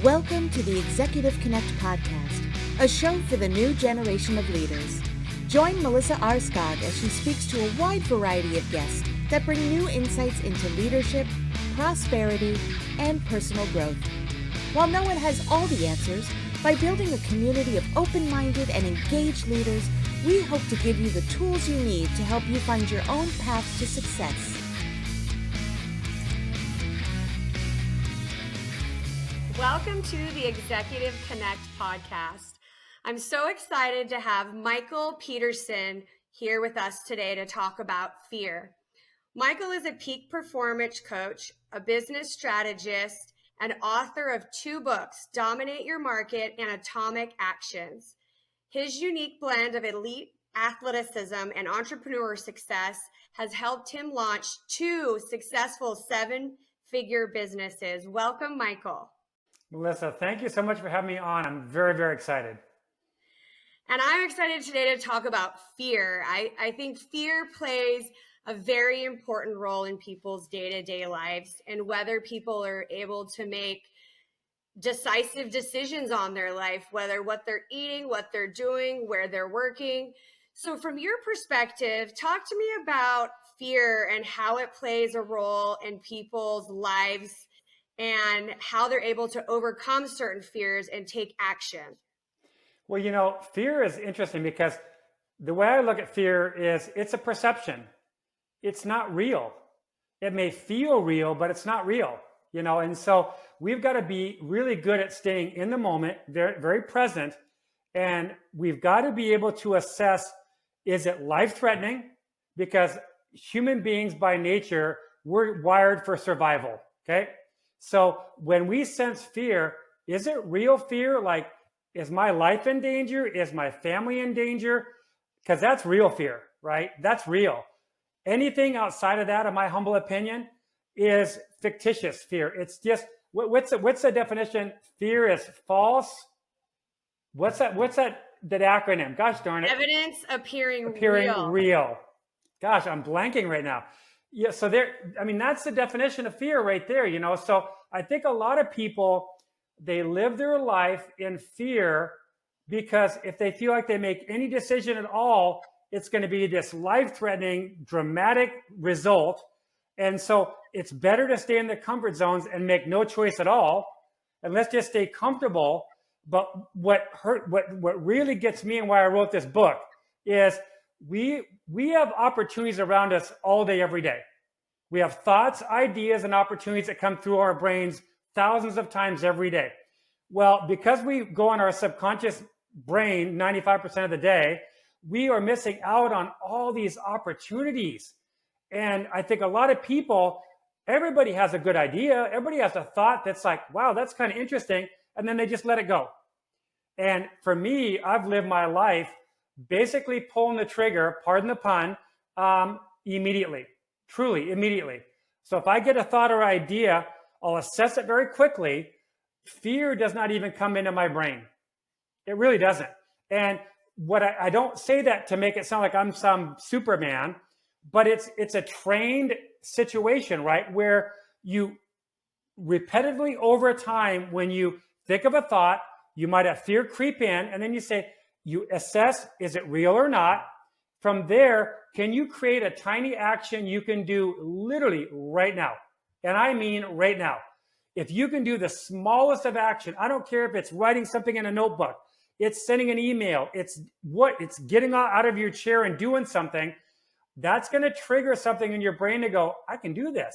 Welcome to the Executive Connect podcast, a show for the new generation of leaders. Join Melissa Aarskaug as she speaks to a wide variety of guests that bring new insights into leadership, prosperity, and personal growth. While no one has all the answers, by building a community of open-minded and engaged leaders, we hope to give you the tools you need to help you find your own path to success. Welcome to the Executive Connect podcast. I'm so excited to have Michael Pedersen here with us today to talk about fear. Michael is a peak performance coach, a business strategist, and author of 2 books, Dominate Your Market and Atomic Actions. His unique blend of elite athleticism and entrepreneur success has helped him launch 2 successful 7-figure businesses. Welcome, Michael. Melissa, thank you so much for having me on. I'm very, very excited. And I'm excited today to talk about fear. I think fear plays a very important role in people's day-to-day lives and whether people are able to make decisive decisions on their life, whether what they're eating, what they're doing, where they're working. So from your perspective, talk to me about fear and how it plays a role in people's lives and how they're able to overcome certain fears and take action. Well, fear is interesting because the way I look at fear is it's a perception. It's not real. It may feel real, but it's not real, and so we've got to be really good at staying in the moment, very, very present, and we've got to be able to assess, is it life-threatening? Because human beings by nature, we're wired for survival, okay? So when we sense fear, is it real fear? Like, is my life in danger? Is my family in danger? Because that's real fear, right? That's real. Anything outside of that, in my humble opinion, is fictitious fear. It's just, what's the definition? Fear is false. What's that acronym? Gosh darn it. Evidence appearing real. Gosh, I'm blanking right now. Yeah, so that's the definition of fear right there, So I think a lot of people, they live their life in fear because if they feel like they make any decision at all, it's going to be this life-threatening, dramatic result. And so it's better to stay in the comfort zones and make no choice at all. And let's just stay comfortable. But what really gets me and why I wrote this book is we have opportunities around us all day, every day. We have thoughts, ideas, and opportunities that come through our brains thousands of times every day. Well, because we go on our subconscious brain 95% of the day, we are missing out on all these opportunities. And I think a lot of people, everybody has a good idea. Everybody has a thought that's like, wow, that's kind of interesting. And then they just let it go. And for me, I've lived my life basically pulling the trigger, pardon the pun, immediately, truly immediately. So if I get a thought or idea, I'll assess it very quickly. Fear does not even come into my brain. It really doesn't. And I don't say that to make it sound like I'm some Superman, but it's a trained situation, right? Where you repetitively over time, when you think of a thought, you might have fear creep in, and then you assess, is it real or not? From there, can you create a tiny action you can do literally right now? And I mean right now. If you can do the smallest of action, I don't care if it's writing something in a notebook, it's sending an email, it's getting out of your chair and doing something, that's going to trigger something in your brain to go, I can do this.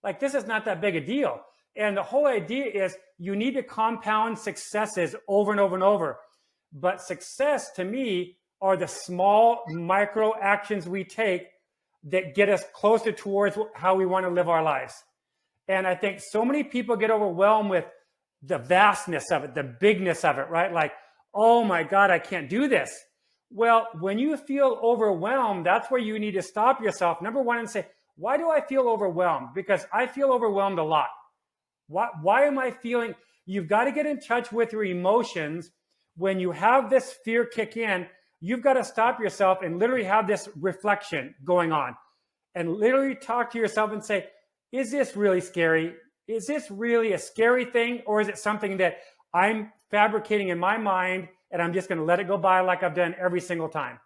Like, this is not that big a deal. And the whole idea is you need to compound successes over and over and over. But success to me are the small micro actions we take that get us closer towards how we want to live our lives. And I think so many people get overwhelmed with the vastness of it, the bigness of it, right? Like, oh my God, I can't do this. Well, when you feel overwhelmed, that's where you need to stop yourself, number one, and say, why do I feel overwhelmed? Because I feel overwhelmed a lot. Why am I feeling? You've got to get in touch with your emotions. When you have this fear kick in, you've got to stop yourself and literally have this reflection going on and literally talk to yourself and say, is this really scary? is this really a scary thing, or is it something that I'm fabricating in my mind and I'm just going to let it go by like I've done every single time?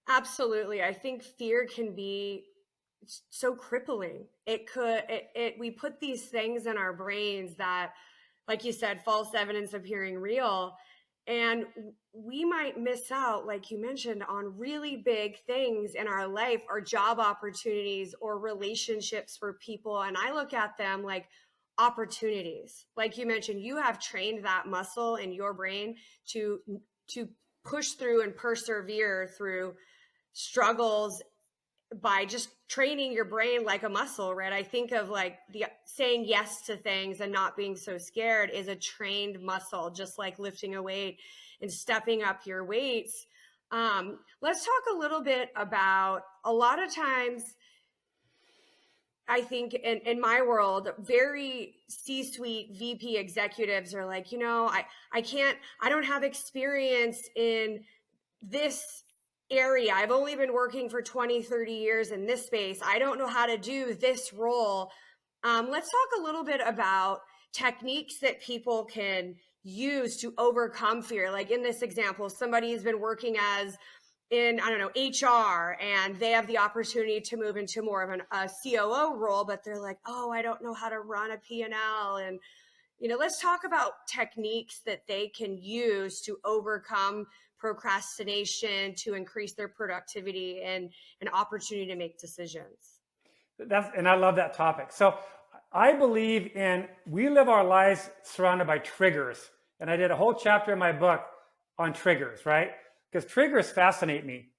Absolutely. I think fear can be so crippling. We put these things in our brains that, like you said, false evidence appearing real. And we might miss out, like you mentioned, on really big things in our life, or job opportunities or relationships for people. And I look at them like opportunities. Like you mentioned, you have trained that muscle in your brain to push through and persevere through struggles by just training your brain like a muscle, right? I think of like the saying yes to things and not being so scared is a trained muscle, just like lifting a weight and stepping up your weights. Let's talk a little bit about, a lot of times, I think in my world, very C-suite VP executives are like, I don't have experience in this area. I've only been working for 20, 30 years in this space. I don't know how to do this role. Let's talk a little bit about techniques that people can use to overcome fear. Like in this example, somebody's been working as in, I don't know, HR, and they have the opportunity to move into more of a COO role, but they're like, oh, I don't know how to run a P&L. And, let's talk about techniques that they can use to overcome procrastination, to increase their productivity and an opportunity to make decisions. And I love that topic. So I believe we live our lives surrounded by triggers. And I did a whole chapter in my book on triggers, right? Because triggers fascinate me.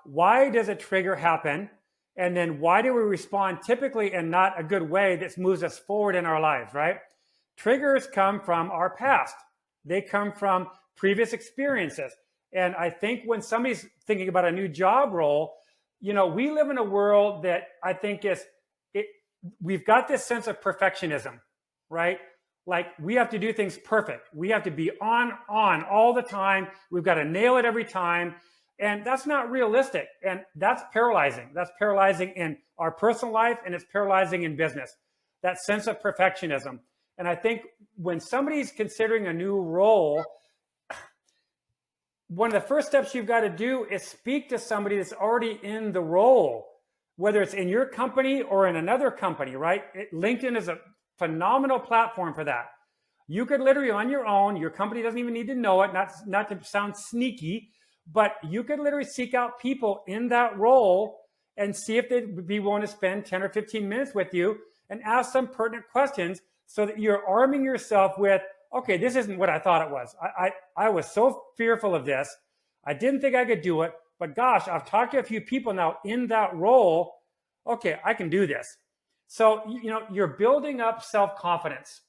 Why does a trigger happen? And then why do we respond typically in not a good way that moves us forward in our lives, right? Triggers come from our past. They come from previous experiences. And I think when somebody's thinking about a new job role, we live in a world that I think we've got this sense of perfectionism, right? Like we have to do things perfect. We have to be on all the time. We've got to nail it every time. And that's not realistic. And that's paralyzing. That's paralyzing in our personal life, and it's paralyzing in business, that sense of perfectionism. And I think when somebody's considering a new role, one of the first steps you've got to do is speak to somebody that's already in the role, whether it's in your company or in another company, right? LinkedIn is a phenomenal platform for that. You could literally on your own, your company doesn't even need to know it, not to sound sneaky, but you could literally seek out people in that role and see if they'd be willing to spend 10 or 15 minutes with you and ask some pertinent questions so that you're arming yourself with, okay, this isn't what I thought it was. I was so fearful of this. I didn't think I could do it, but gosh, I've talked to a few people now in that role. Okay, I can do this. So, you're building up self-confidence,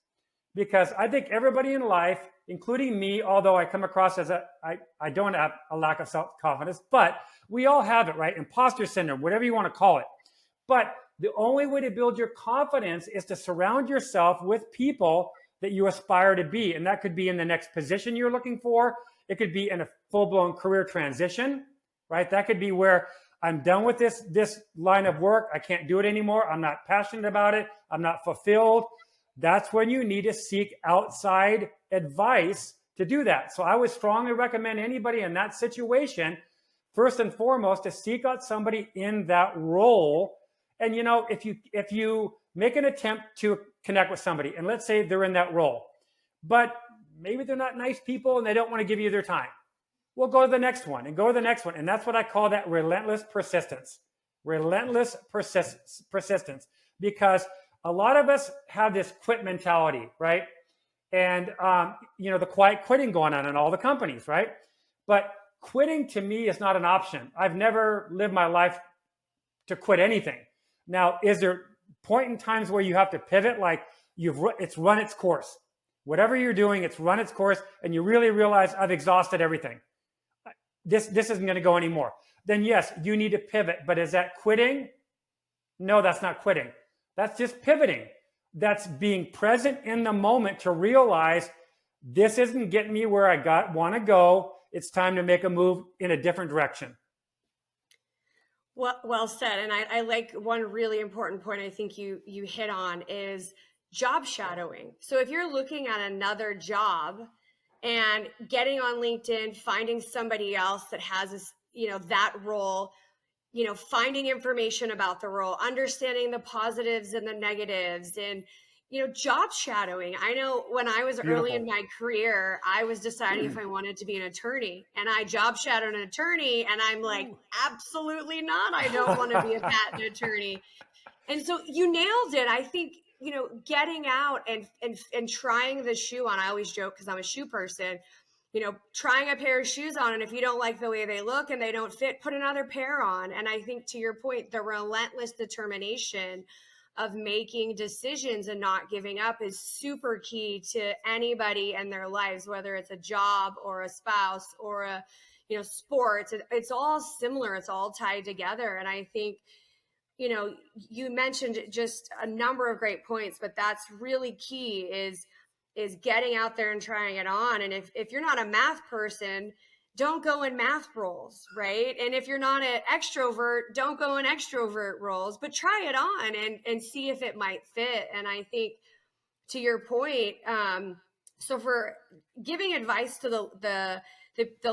because I think everybody in life, including me, although I come across as I don't have a lack of self-confidence, but we all have it, right? Imposter syndrome, whatever you want to call it. But the only way to build your confidence is to surround yourself with people that you aspire to be. And that could be in the next position you're looking for. It could be in a full-blown career transition, right? That could be where I'm done with this line of work. I can't do it anymore. I'm not passionate about it. I'm not fulfilled. That's when you need to seek outside advice to do that. So I would strongly recommend anybody in that situation, first and foremost, to seek out somebody in that role. And if you make an attempt to connect with somebody, and let's say they're in that role, but maybe they're not nice people and they don't want to give you their time, well, go to the next one and go to the next one. And that's what I call that relentless persistence. Relentless persistence. Because a lot of us have this quit mentality, right? And, the quiet quitting going on in all the companies, right? But quitting to me is not an option. I've never lived my life to quit anything. Now, is there point in times where you have to pivot, like it's run its course? Whatever you're doing, it's run its course, and you really realize I've exhausted everything. This isn't going to go anymore. Then yes, you need to pivot. But is that quitting? No, that's not quitting. That's just pivoting. That's being present in the moment to realize this isn't getting me where I want to go. It's time to make a move in a different direction. Well said. And I like one really important point I think you hit on is job shadowing. So if you're looking at another job and getting on LinkedIn, finding somebody else that has this, that role, finding information about the role, understanding the positives and the negatives, and job shadowing. I know when I was early in Beautiful. my career, I was deciding if I wanted to be an attorney, and I job shadowed an attorney, and I'm like, absolutely not. I don't want to be a patent attorney. And so you nailed it. I think, getting out and trying the shoe on. I always joke because I'm a shoe person, trying a pair of shoes on, and if you don't like the way they look and they don't fit, put another pair on. And I think, to your point, the relentless determination of making decisions and not giving up is super key to anybody in their lives, whether it's a job or a spouse or a, sports. It's all similar. It's all tied together. And I think, you mentioned just a number of great points, but that's really key is getting out there and trying it on. And if you're not a math person, don't go in math roles, right? And if you're not an extrovert, don't go in extrovert roles, but try it on and see if it might fit. And I think, to your point, so for giving advice to the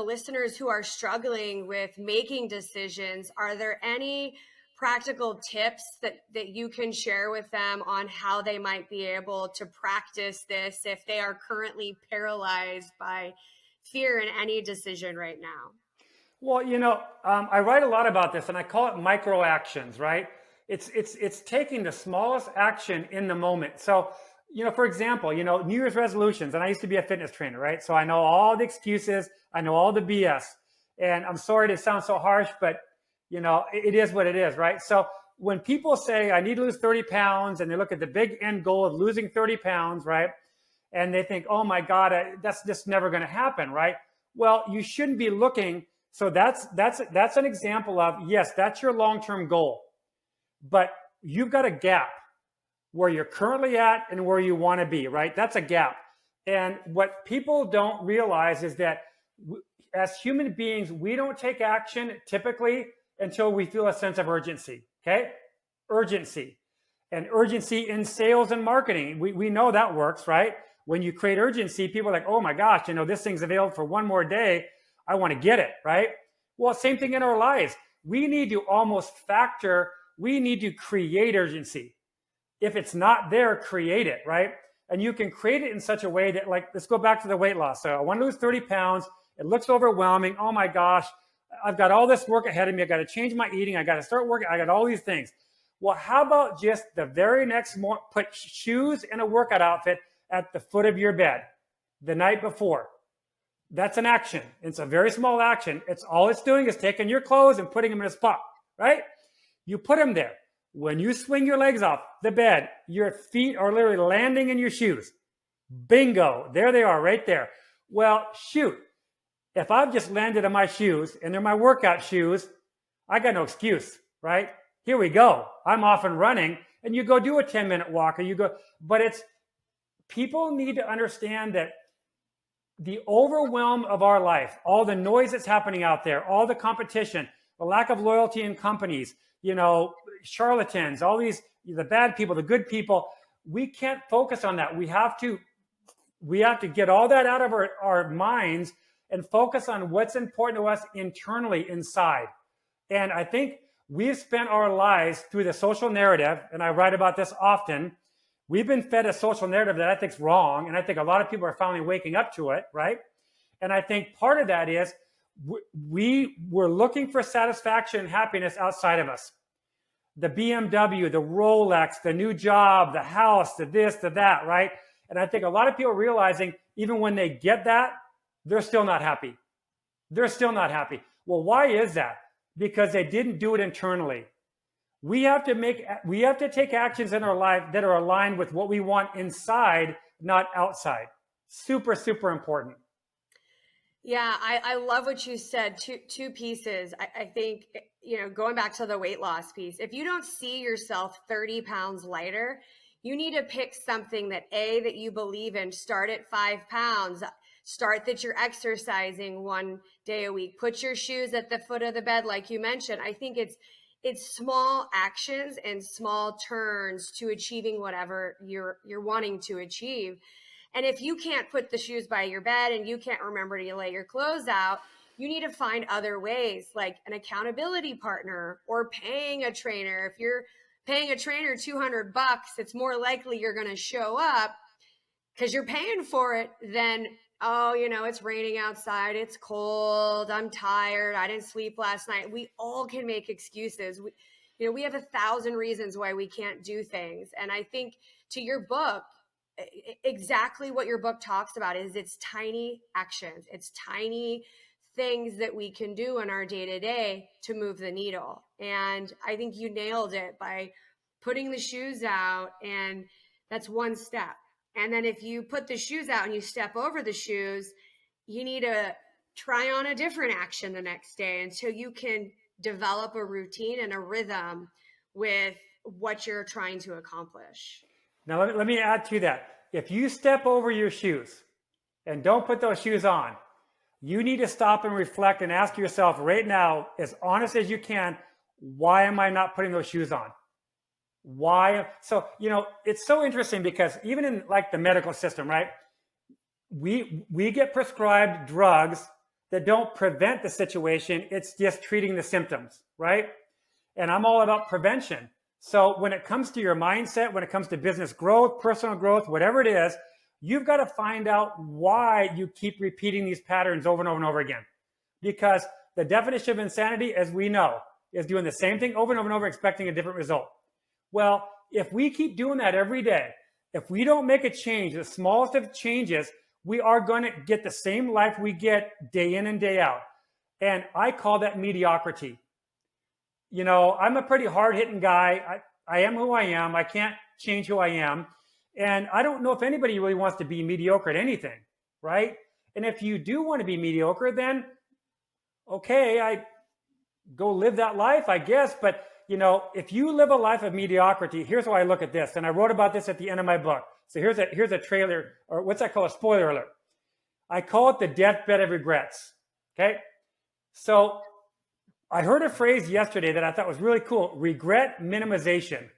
listeners who are struggling with making decisions, are there any practical tips that you can share with them on how they might be able to practice this if they are currently paralyzed by fear in any decision right now? Well, I write a lot about this, and I call it micro actions, right? It's taking the smallest action in the moment. So, for example, New Year's resolutions, and I used to be a fitness trainer, right? So I know all the excuses, I know all the BS, and I'm sorry to sound so harsh, but it is what it is, right? So when people say, I need to lose 30 pounds, and they look at the big end goal of losing 30 pounds, right? And they think, oh my God, that's just never going to happen, right? Well, you shouldn't be looking. So that's an example of, yes, that's your long-term goal, but you've got a gap where you're currently at and where you want to be, right? That's a gap. And what people don't realize is that as human beings, we don't take action typically until we feel a sense of urgency, okay? Urgency. And urgency in sales and marketing. We know that works, right? When you create urgency, people are like, oh my gosh, this thing's available for one more day. I want to get it, right? Well, same thing in our lives. We need to we need to create urgency. If it's not there, create it, right? And you can create it in such a way that, like, let's go back to the weight loss. So I want to lose 30 pounds. It looks overwhelming. Oh my gosh, I've got all this work ahead of me. I got to change my eating. I got to start working. I got all these things. Well, how about just the very next morning, put shoes and a workout outfit at the foot of your bed the night before? That's an action. It's a very small action. All it's doing is taking your clothes and putting them in a spot, right? You put them there. When you swing your legs off the bed, your feet are literally landing in your shoes. Bingo. There they are right there. Well, shoot. If I've just landed in my shoes and they're my workout shoes, I got no excuse, right? Here we go. I'm off and running, and you go do a 10-minute walk, but people need to understand that the overwhelm of our life, all the noise that's happening out there, all the competition, the lack of loyalty in companies, charlatans, all these, the bad people, the good people, we can't focus on that. We have to get all that out of our minds and focus on what's important to us internally inside. And I think we've spent our lives through the social narrative, and I write about this often. We've been fed a social narrative that I think is wrong, and I think a lot of people are finally waking up to it, right? And I think part of that is we were looking for satisfaction and happiness outside of us. The BMW, the Rolex, the new job, the house, the this, the that, right? And I think a lot of people are realizing even when they get that, they're still not happy. They're still not happy. Well, why is that? Because they didn't do it internally. We have to take actions in our life that are aligned with what we want inside, not outside. Super, super important. Yeah, I love what you said. Two pieces. I think, going back to the weight loss piece, if you don't see yourself 30 pounds lighter, you need to pick something that you believe in. Start at 5 pounds. Start that you're exercising one day a week. Put your shoes at the foot of the bed, like you mentioned. I think it's small actions and small turns to achieving whatever you're wanting to achieve. And if you can't put the shoes by your bed and you can't remember to lay your clothes out, you need to find other ways, like an accountability partner or paying a trainer. If you're paying a trainer $200, it's more likely you're going to show up because you're paying for it than, oh, it's raining outside, it's cold, I'm tired, I didn't sleep last night. We all can make excuses. We have 1,000 reasons why we can't do things. And I think, to your book, exactly what your book talks about is it's tiny actions. It's tiny things that we can do in our day-to-day to move the needle. And I think you nailed it by putting the shoes out, and that's one step. And then if you put the shoes out and you step over the shoes, you need to try on a different action the next day until you can develop a routine and a rhythm with what you're trying to accomplish. Now, let me add to that. If you step over your shoes and don't put those shoes on, you need to stop and reflect and ask yourself right now, as honest as you can, why am I not putting those shoes on? Why? So, it's so interesting because even in like the medical system, right? We get prescribed drugs that don't prevent the situation. It's just treating the symptoms, right? And I'm all about prevention. So when it comes to your mindset, when it comes to business growth, personal growth, whatever it is, you've got to find out why you keep repeating these patterns over and over and over again. Because the definition of insanity, as we know, is doing the same thing over and over and over, expecting a different result. Well, if we keep doing that every day, if we don't make a change, the smallest of changes, we are going to get the same life we get day in and day out. And I call that mediocrity. I'm a pretty hard-hitting guy. I am who I am. I can't change who I am. And I don't know if anybody really wants to be mediocre at anything, right? And if you do want to be mediocre, then okay, I go live that life, I guess. But, if you live a life of mediocrity, here's how I look at this. And I wrote about this at the end of my book. So here's a trailer, or what's that called? A spoiler alert. I call it the deathbed of regrets. Okay. So I heard a phrase yesterday that I thought was really cool. Regret minimization.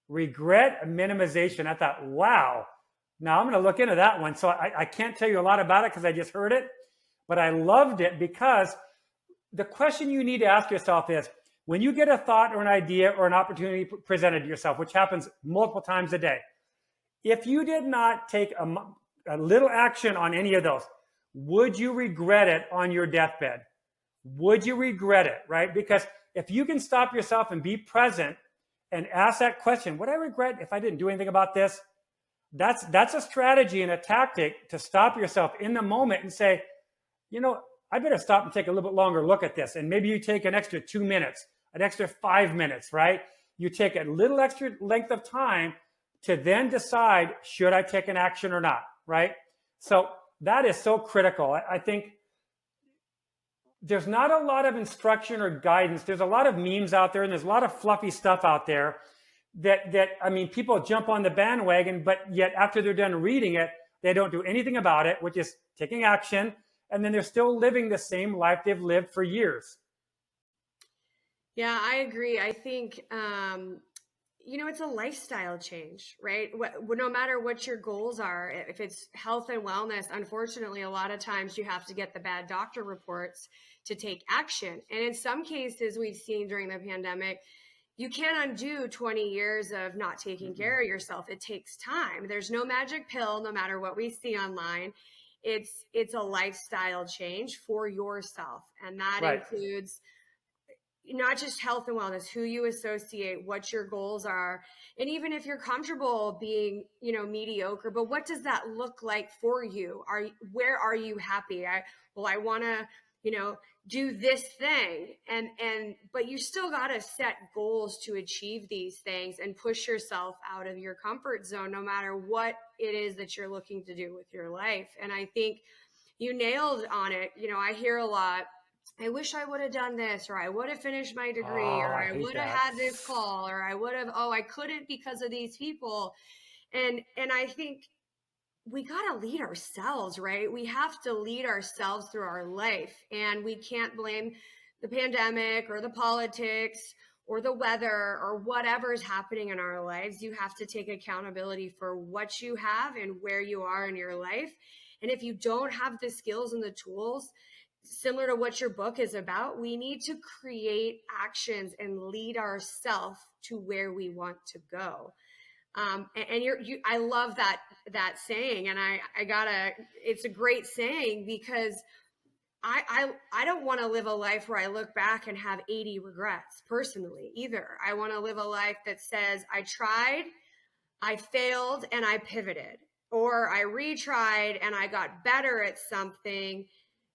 Regret minimization. I thought, wow. Now I'm going to look into that one. So I can't tell you a lot about it because I just heard it, but I loved it because the question you need to ask yourself is, when you get a thought or an idea or an opportunity presented to yourself, which happens multiple times a day, if you did not take a little action on any of those, would you regret it on your deathbed? Would you regret it, right? Because if you can stop yourself and be present and ask that question, would I regret if I didn't do anything about this? That's a strategy and a tactic to stop yourself in the moment and say, I better stop and take a little bit longer look at this. And maybe you take an extra 2 minutes, an extra 5 minutes, right? You take a little extra length of time to then decide, should I take an action or not, right? So that is so critical. I think there's not a lot of instruction or guidance. There's a lot of memes out there and there's a lot of fluffy stuff out there that people jump on the bandwagon, but yet after they're done reading it, they don't do anything about it, which is taking action. And then they're still living the same life they've lived for years. Yeah, I agree. I think, it's a lifestyle change, right? No matter what your goals are, if it's health and wellness, unfortunately, a lot of times you have to get the bad doctor reports to take action. And in some cases, we've seen during the pandemic, you can't undo 20 years of not taking care of yourself. It takes time. There's no magic pill, no matter what we see online. It's a lifestyle change for yourself. And that includes not just health and wellness, who you associate, what your goals are. And even if you're comfortable being, mediocre, but what does that look like for you? Where are you happy? I want to, do this thing. But you still got to set goals to achieve these things and push yourself out of your comfort zone, no matter what it is that you're looking to do with your life. And I think you nailed on it. I hear a lot, I wish I would have done this, or I would have finished my degree, or I would have had this call, or I would have, I couldn't because of these people. And I think we got to lead ourselves, right? We have to lead ourselves through our life, and we can't blame the pandemic or the politics or the weather or whatever is happening in our lives. You have to take accountability for what you have and where you are in your life. And if you don't have the skills and the tools, similar to what your book is about, we need to create actions and lead ourselves to where we want to go. I love that saying, and it's a great saying, because I don't want to live a life where I look back and have 80 regrets personally either. I want to live a life that says I tried, I failed, and I pivoted, or I retried and I got better at something,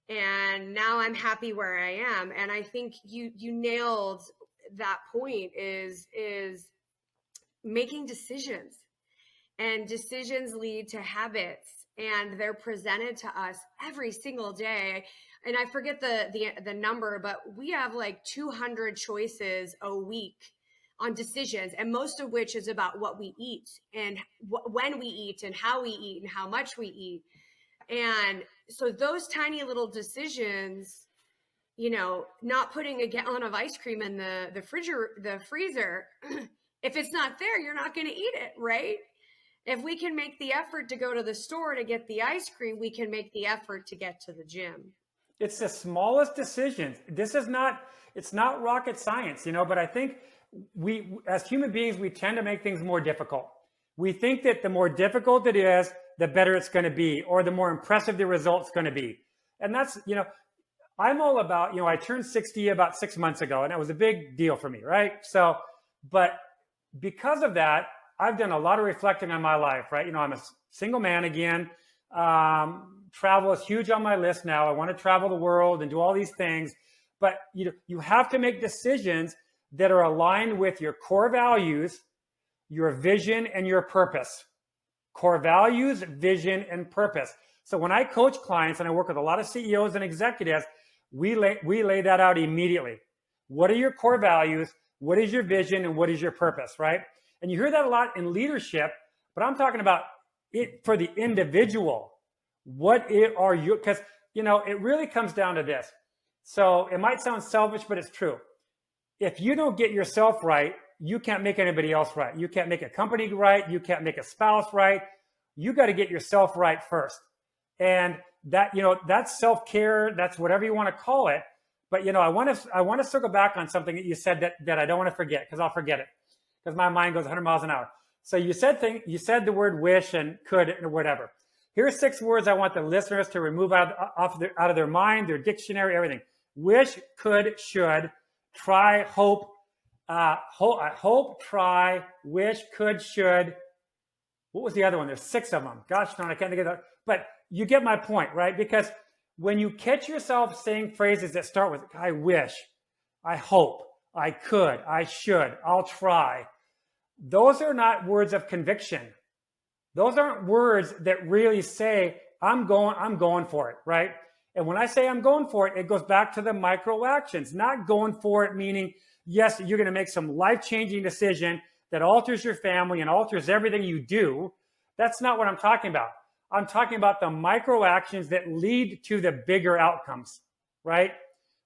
and now I'm happy where I am. And I think you nailed that point, is making decisions, and decisions lead to habits, and they're presented to us every single day. And I forget the number, but we have like 200 choices a week on decisions, and most of which is about what we eat and when we eat and how we eat and how much we eat. And so those tiny little decisions, not putting a gallon of ice cream in the freezer, if it's not there, you're not going to eat it, right? If we can make the effort to go to the store to get the ice cream, we can make the effort to get to the gym. It's the smallest decisions. It's not rocket science, but I think we, as human beings, we tend to make things more difficult. We think that the more difficult it is, the better it's going to be, or the more impressive the result's going to be. And that's, I'm all about, I turned 60 about 6 months ago, and that was a big deal for me, right? So, but because of that, I've done a lot of reflecting on my life, right? I'm a single man again. Travel is huge on my list now. I want to travel the world and do all these things, but you have to make decisions that are aligned with your core values, your vision, and your purpose. Core values, vision, and purpose. So when I coach clients, and I work with a lot of CEOs and executives, we lay that out immediately. What are your core values? What is your vision? And what is your purpose, right? And you hear that a lot in leadership, but I'm talking about it for the individual. Because, it really comes down to this. So it might sound selfish, but it's true. If you don't get yourself right, you can't make anybody else right. You can't make a company right. You can't make a spouse right. You got to get yourself right first. And that, that's self-care. That's whatever you want to call it. But, I want to circle back on something that you said that I don't want to forget, because I'll forget it, because my mind goes 100 miles an hour. So you said the word wish and could or whatever. Here's 6 words I want the listeners to remove out of their mind, their dictionary, everything. Wish, could, should, try, hope, try, wish, could, should. What was the other one? There's 6 of them. Gosh darn, I can't think of that. But you get my point, right? Because when you catch yourself saying phrases that start with I wish, I hope, I could, I should, I'll try, those are not words of conviction. Those aren't words that really say, I'm going for it, right? And when I say I'm going for it, it goes back to the micro actions. Not going for it meaning, yes, you're going to make some life-changing decision that alters your family and alters everything you do. That's not what I'm talking about. I'm talking about the micro actions that lead to the bigger outcomes, right?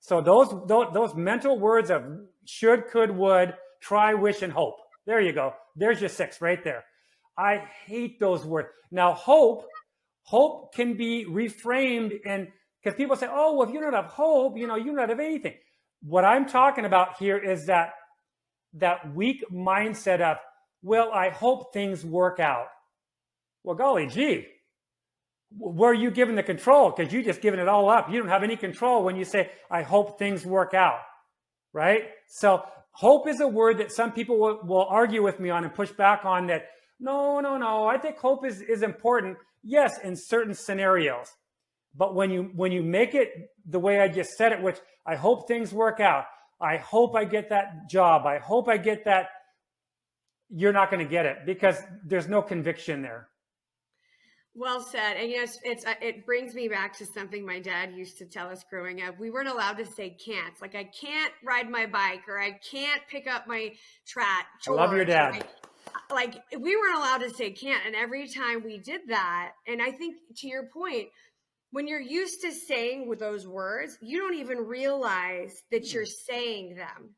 So those mental words of should, could, would, try, wish, and hope. There you go. There's your 6 right there. I hate those words. Now, hope can be reframed, and because people say, oh, well, if you don't have hope, you don't have anything. What I'm talking about here is that weak mindset of, well, I hope things work out. Well, golly gee, where are you giving the control? Because you just given it all up. You don't have any control when you say, I hope things work out, right? So hope is a word that some people will argue with me on and push back on that. No. I think hope is important. Yes, in certain scenarios. But when you make it the way I just said it, which I hope things work out, I hope I get that job, I hope I get that, you're not going to get it because there's no conviction there. Well said. And yes, it brings me back to something my dad used to tell us growing up. We weren't allowed to say can't. Like, I can't ride my bike, or I can't pick up my trash. I love your dad. Like, we weren't allowed to say can't. And every time we did that, and I think to your point, when you're used to saying with those words, you don't even realize that you're saying them.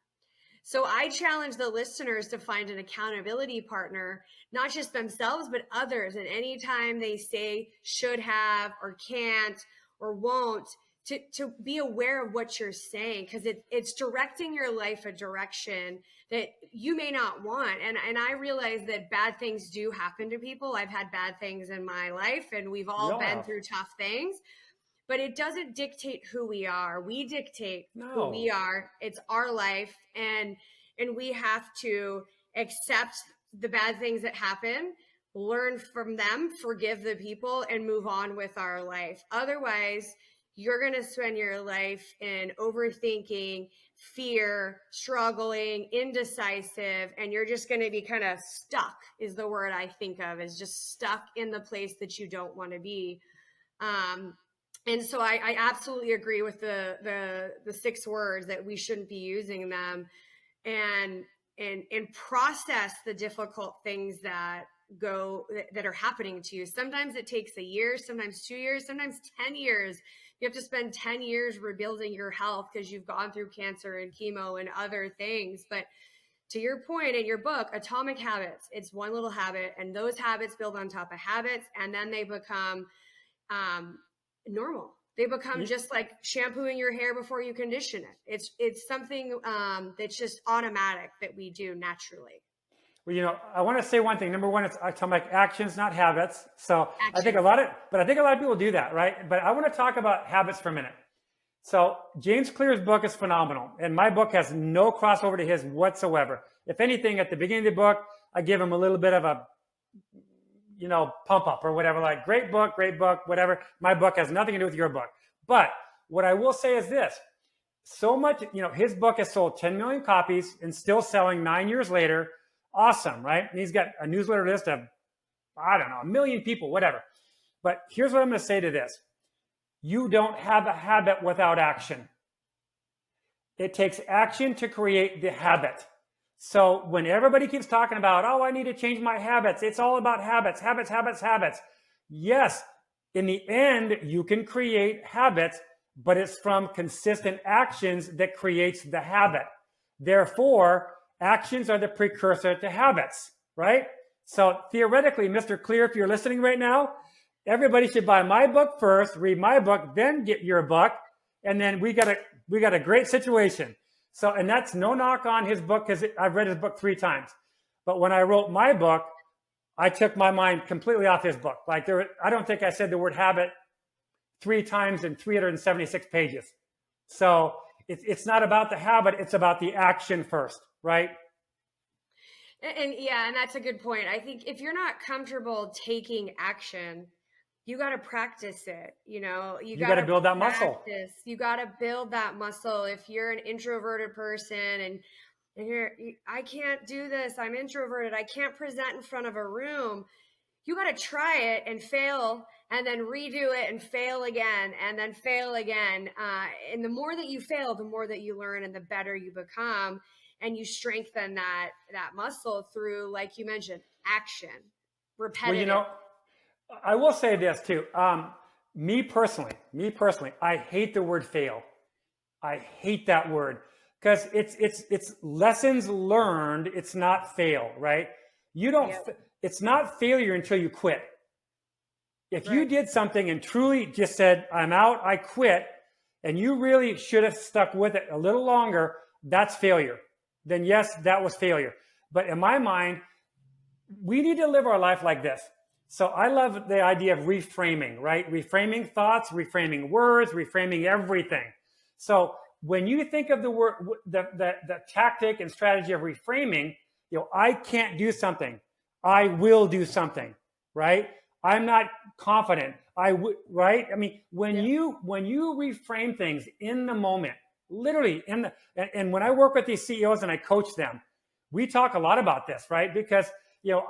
So I challenge the listeners to find an accountability partner, not just themselves, but others. And anytime they say should have or can't or won't, to be aware of what you're saying, because it's directing your life a direction that you may not want. And I realize that bad things do happen to people. I've had bad things in my life, and we've all been through tough things. But it doesn't dictate who we are. We dictate who we are. It's our life, and we have to accept the bad things that happen, learn from them, forgive the people, and move on with our life. Otherwise, you're going to spend your life in overthinking, fear, struggling, indecisive, and you're just going to be kind of stuck, is the word I think of, is just stuck in the place that you don't want to be. And so I absolutely agree with the 6 words that we shouldn't be using them, and process the difficult things that are happening to you. Sometimes it takes a year, sometimes 2 years, sometimes 10 years. You have to spend 10 years rebuilding your health because you've gone through cancer and chemo and other things. But to your point in your book, Atomic Habits, it's one little habit, and those habits build on top of habits, and then they become normal. They become just like shampooing your hair before you condition it. It's something that's just automatic that we do naturally. Well, I want to say one thing. Number one, it's atomic actions, not habits. So I think a lot of people do that, right? But I want to talk about habits for a minute. So James Clear's book is phenomenal, and my book has no crossover to his whatsoever. If anything, at the beginning of the book, I give him a little bit of a pump up or whatever, like great book, whatever. My book has nothing to do with your book. But what I will say is this: so much, his book has sold 10 million copies and still selling 9 years later. Awesome, right? And he's got a newsletter list of, I don't know, 1 million people, whatever. But here's what I'm going to say to this. You don't have a habit without action. It takes action to create the habit. So when everybody keeps talking about, I need to change my habits, it's all about habits. Yes, in the end, you can create habits, but it's from consistent actions that creates the habit. Therefore, actions are the precursor to habits, right? So theoretically, Mr. Clear, if you're listening right now, everybody should buy my book first, read my book, then get your book, and then we got a great situation. So, and that's no knock on his book, because I've read his book 3 times. But when I wrote my book, I took my mind completely off his book. Like I don't think I said the word habit 3 times in 376 pages. So it's not about the habit, it's about the action first, right? And that's a good point. I think if you're not comfortable taking action, you got to practice it. You got to build that muscle. You got to build that muscle. If you're an introverted person and I can't do this, I'm introverted, I can't present in front of a room, you got to try it and fail, and then redo it and fail again, and then fail again. And the more that you fail, the more that you learn and the better you become. And you strengthen that muscle through, like you mentioned, action, repetitive. Well, I will say this too. Me personally, I hate the word fail. I hate that word, because it's lessons learned. It's not fail, right? It's not failure until you quit. If you did something and truly just said, I'm out, I quit, and you really should have stuck with it a little longer, that's failure. Then yes, that was failure. But in my mind, we need to live our life like this. So I love the idea of reframing, right? Reframing thoughts, reframing words, reframing everything. So when you think of the word, the tactic and strategy of reframing, I can't do something, I will do something, right? I'm not confident, right? I mean, when you reframe things in the moment, literally and when I work with these CEOs and I coach them, we talk a lot about this, right? Because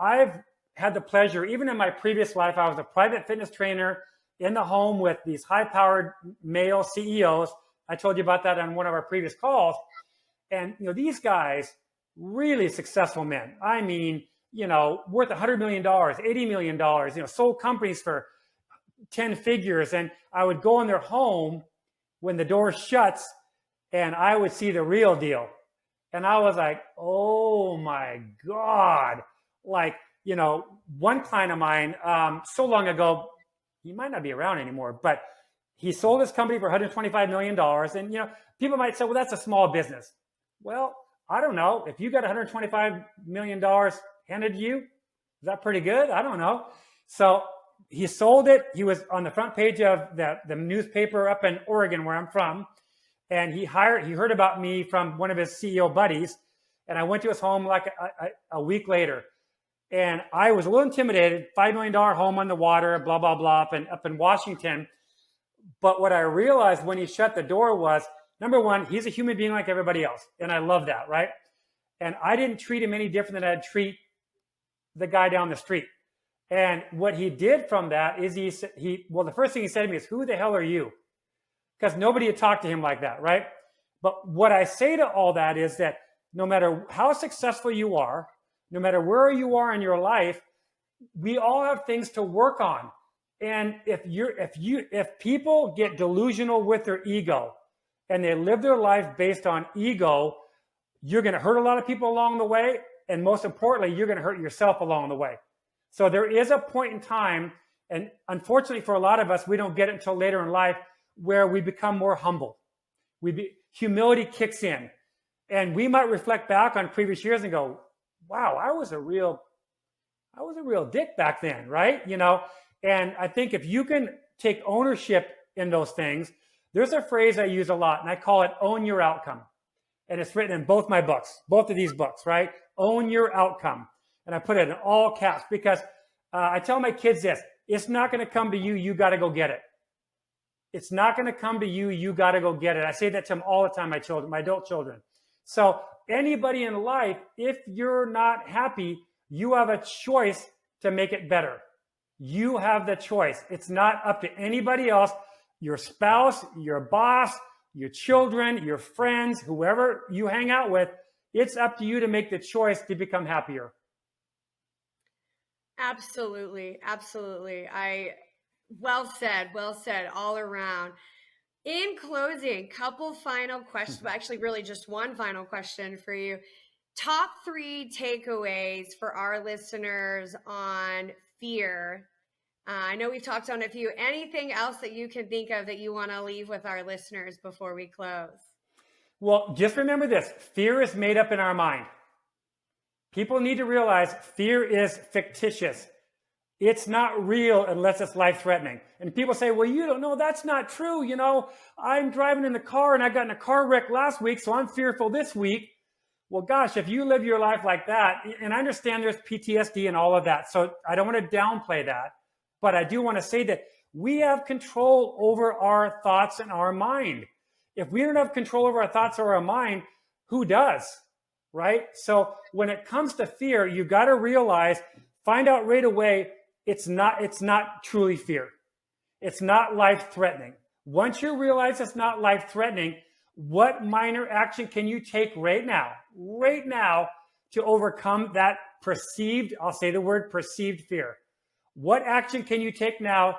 I've had the pleasure, even in my previous life, I was a private fitness trainer in the home with these high-powered male CEOs. I told you about that on one of our previous calls. And these guys, really successful men. I mean, worth $100 million, $80 million, sold companies for 10 figures. And I would go in their home when the door shuts, and I would see the real deal. And I was like, oh my God. Like, one client of mine, so long ago, he might not be around anymore, but he sold his company for $125 million. And, people might say, well, that's a small business. Well, I don't know. If you got $125 million handed to you, is that pretty good? I don't know. So he sold it. He was on the front page of the newspaper up in Oregon, where I'm from. And he heard about me from one of his CEO buddies. And I went to his home like a week later. And I was a little intimidated, $5 million home on the water, blah, blah, blah, up in Washington. But what I realized when he shut the door was, number one, he's a human being like everybody else. And I love that, right? And I didn't treat him any different than I'd treat the guy down the street. And what he did from that is the first thing he said to me is, who the hell are you? Because nobody had talked to him like that, right? But what I say to all that is that no matter how successful you are, no matter where you are in your life, we all have things to work on. And if people get delusional with their ego and they live their life based on ego, you're going to hurt a lot of people along the way. And most importantly, you're going to hurt yourself along the way. So there is a point in time, and unfortunately for a lot of us, we don't get it until later in life, where we become more humble. Humility kicks in. And we might reflect back on previous years and go, wow, I was a real dick back then, right? And I think if you can take ownership in those things, there's a phrase I use a lot, and I call it own your outcome. And it's written in both my books, both of these books, right? Own your outcome. And I put it in all caps because I tell my kids this, it's not going to come to you, you got to go get it. It's not going to come to you, you got to go get it. I say that to them all the time, my adult children. So anybody in life, if you're not happy, you have a choice to make it better. You have the choice. It's not up to anybody else, your spouse, your boss, your children, your friends, whoever you hang out with. It's up to you to make the choice to become happier. Absolutely. Absolutely. Well said all around. In closing, couple final questions, but actually really just one final question for you. Top 3 takeaways for our listeners on fear. I know we've talked on a few. Anything else that you can think of that you want to leave with our listeners before we close? Well, just remember this. Fear is made up in our mind. People need to realize fear is fictitious. It's not real unless it's life-threatening. And people say, well, you don't know, that's not true. I'm driving in the car and I got in a car wreck last week, so I'm fearful this week. Well, gosh, if you live your life like that, and I understand there's PTSD and all of that, so I don't want to downplay that, but I do want to say that we have control over our thoughts and our mind. If we don't have control over our thoughts or our mind, who does? Right? So when it comes to fear, you got to realize, find out right away, it's not truly fear. It's not life-threatening. Once you realize it's not life-threatening, what minor action can you take right now, to overcome that perceived, I'll say the word perceived fear? What action can you take now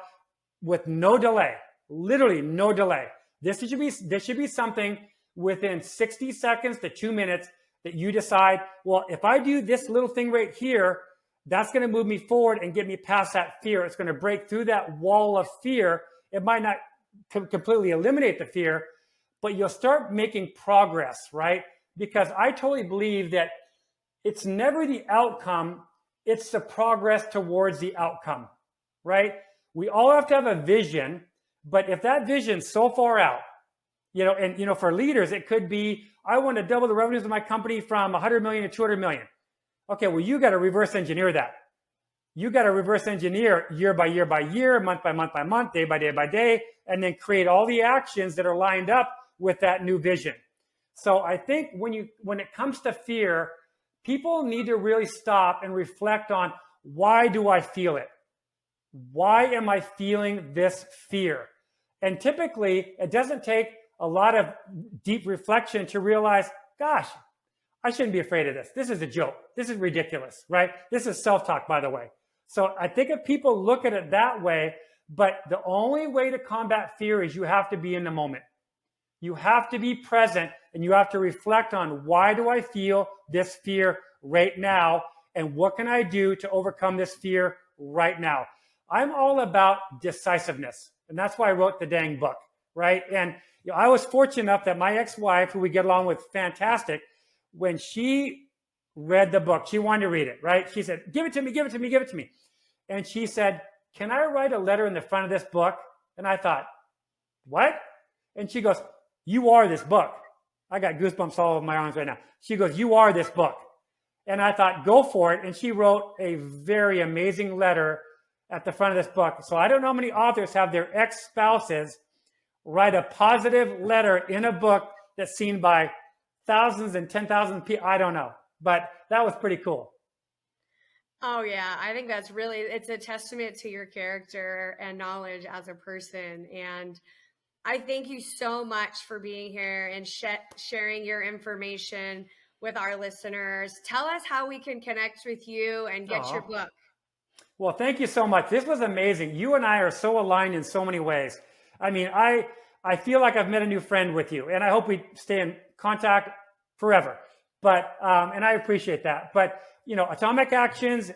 with no delay? Literally no delay. This should be something within 60 seconds to 2 minutes that you decide, well, if I do this little thing right here, that's going to move me forward and get me past that fear. It's going to break through that wall of fear. It might not completely eliminate the fear, but you'll start making progress, right? Because I totally believe that it's never the outcome, it's the progress towards the outcome, right? We all have to have a vision, but if that vision's so far out, for leaders, it could be, I want to double the revenues of my company from 100 million to 200 million. Okay, well, you got to reverse engineer that. You got to reverse engineer year by year by year, month by month by month, day by day by day, and then create all the actions that are lined up with that new vision. So I think when it comes to fear, people need to really stop and reflect on, why do I feel it? Why am I feeling this fear? And typically, it doesn't take a lot of deep reflection to realize, gosh, I shouldn't be afraid of this. This is a joke. This is ridiculous, right? This is self-talk, by the way. So I think if people look at it that way, but the only way to combat fear is you have to be in the moment. You have to be present, and you have to reflect on, why do I feel this fear right now? And what can I do to overcome this fear right now? I'm all about decisiveness. And that's why I wrote the dang book, right? And I was fortunate enough that my ex-wife, who we get along with fantastic, when she read the book, she wanted to read it, right? She said, give it to me, give it to me, give it to me. And she said, can I write a letter in the front of this book? And I thought, what? And she goes, you are this book. I got goosebumps all over my arms right now. She goes, you are this book. And I thought, go for it. And she wrote a very amazing letter at the front of this book. So I don't know how many authors have their ex-spouses write a positive letter in a book that's seen by thousands and 10,000 people. I don't know, but that was pretty cool. Oh yeah, I think that's really, it's a testament to your character and knowledge as a person. And I thank you so much for being here and sharing your information with our listeners. Tell us how we can connect with you and get your book. Well, thank you so much. This was amazing. You and I are so aligned in so many ways. I mean, I feel like I've met a new friend with you, and I hope we stay in contact forever. But, and I appreciate that. But, Atomic Actions,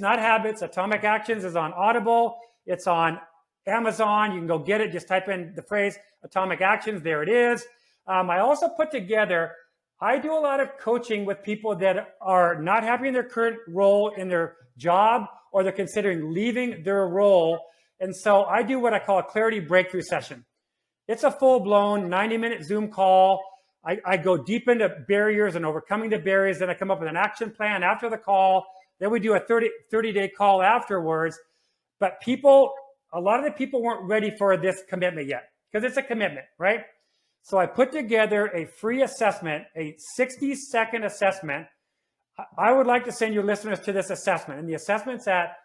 not habits. Atomic Actions is on Audible. It's on Amazon. You can go get it. Just type in the phrase Atomic Actions. There it is. I also put together, I do a lot of coaching with people that are not happy in their current role in their job, or they're considering leaving their role. And so I do what I call a clarity breakthrough session. It's a full-blown 90-minute Zoom call. I go deep into barriers and overcoming the barriers. Then I come up with an action plan after the call. Then we do a 30-day call afterwards. But a lot of the people weren't ready for this commitment yet, because it's a commitment, right? So I put together a free assessment, a 60-second assessment. I would like to send your listeners to this assessment. And the assessment's at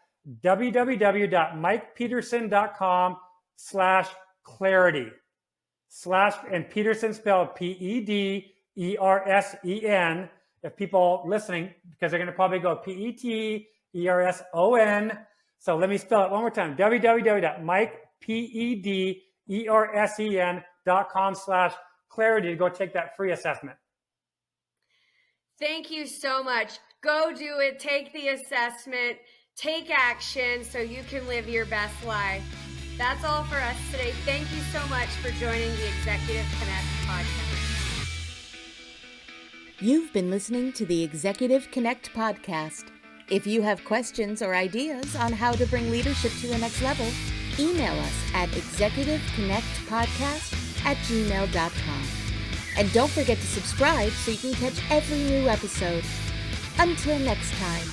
www.mikepedersen.com/clarity. And Pedersen spelled Pedersen. If people listening, because they're going to probably go Peterson. So let me spell it one more time. www.mikepedersen.com/clarity to go take that free assessment. Thank you so much. Go do it. Take the assessment. Take action so you can live your best life. That's all for us today. Thank you so much for joining the Executive Connect podcast. You've been listening to the Executive Connect podcast. If you have questions or ideas on how to bring leadership to the next level, email us at executiveconnectpodcast@gmail.com. And don't forget to subscribe so you can catch every new episode. Until next time.